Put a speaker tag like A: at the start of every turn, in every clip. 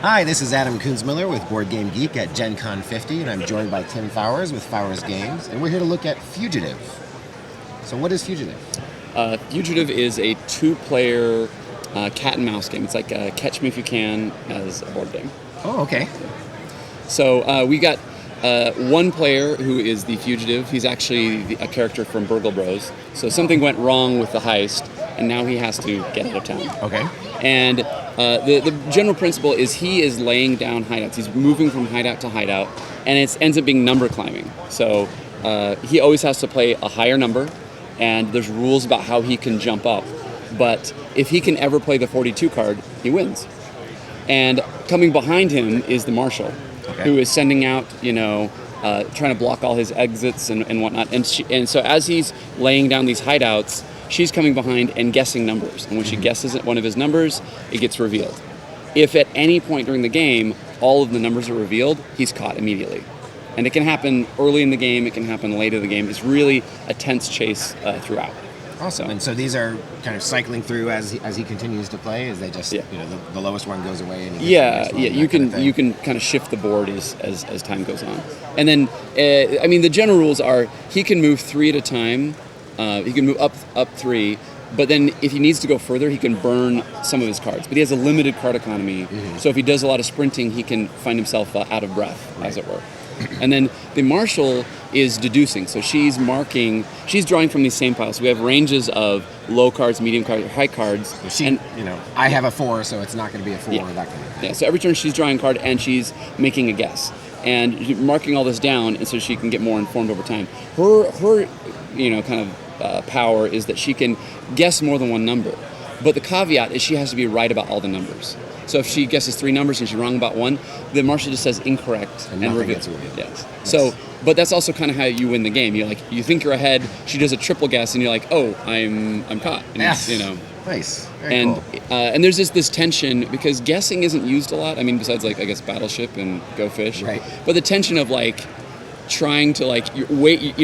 A: Hi, this is Adam Kunzmiller with Board Game Geek at Gen Con 50, and I'm joined by Tim Fowers with Fowers Games, and we're here to look at Fugitive. So what is Fugitive?
B: Fugitive is a two-player cat and mouse game. It's like Catch Me If You Can as a board game.
A: Oh, okay.
B: So we got one player who is the fugitive. He's actually a character from Burgle Bros. So something went wrong with the heist, and now he has to get out of town.
A: Okay.
B: And the general principle is he is laying down hideouts. He's moving from hideout to hideout, and it ends up being number climbing. So he always has to play a higher number, and there's rules about how he can jump up. But if he can ever play the 42 card, he wins. And coming behind him is the marshal, who is sending out, trying to block all his exits and whatnot. And so as he's laying down these hideouts, she's coming behind and guessing numbers. And when she guesses one of his numbers, it gets revealed. If at any point during the game, all of the numbers are revealed, he's caught immediately. And it can happen early in the game, it can happen late in the game. It's really a tense chase throughout.
A: Awesome. And so these are kind of cycling through as he continues to play? Is they just, the lowest one goes away? And
B: you can kind of shift the board as time goes on. And then, the general rules are he can move 3 at a time. He can move up 3, but then if he needs to go further, he can burn some of his cards. But he has a limited card economy, so if he does a lot of sprinting, he can find himself out of breath, as it were. And then the marshal is deducing, so she's drawing from these same piles. So we have ranges of low cards, medium cards, high cards.
A: I have a 4, so it's not going to be a 4, that kind of thing.
B: Yeah, so every turn she's drawing a card and she's making a guess. And marking all this down, and so she can get more informed over time. Her power is that she can guess more than one number. But the caveat is she has to be right about all the numbers. So if she guesses 3 numbers and she's wrong about 1, the marshal just says incorrect
A: and reveals.
B: Yes. So, but that's also kind of how you win the game. You think you're ahead. She does a triple guess, and you're like, oh, I'm caught. And
A: yes. Nice. Very cool.
B: And there's this tension because guessing isn't used a lot. Besides Battleship and Go Fish.
A: Right.
B: But the tension of trying to wait.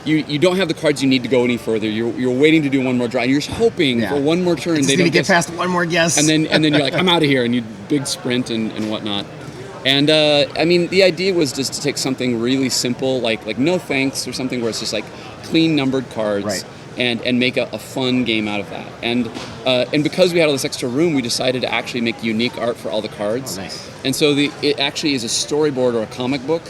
B: You don't have the cards you need to go any further. You're waiting to do one more draw. You're just hoping for one more turn.
A: They don't get past one more guess.
B: And then you're like, I'm out of here, and you big sprint and whatnot. And the idea was just to take something really simple, like No Thanks or something where it's just clean numbered cards.
A: Right.
B: And make a fun game out of that. And because we had all this extra room, we decided to actually make unique art for all the cards.
A: Oh, nice.
B: And so it actually is a storyboard or a comic book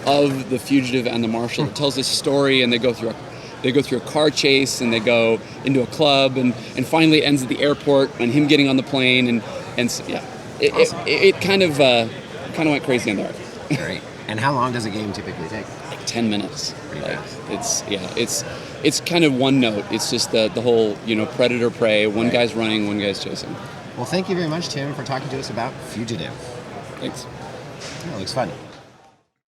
B: of the fugitive and the marshal. It tells this story, and they go through a car chase, and they go into a club, and finally ends at the airport and him getting on the plane, it kind of went crazy in there.
A: Great. And how long does a game typically take?
B: 10 minutes.
A: Pretty fast.
B: It's kind of one note. It's just the whole predator prey. One guy's running, one guy's chasing.
A: Well, thank you very much, Tim, for talking to us about Fugitive.
B: Thanks.
A: It looks fun.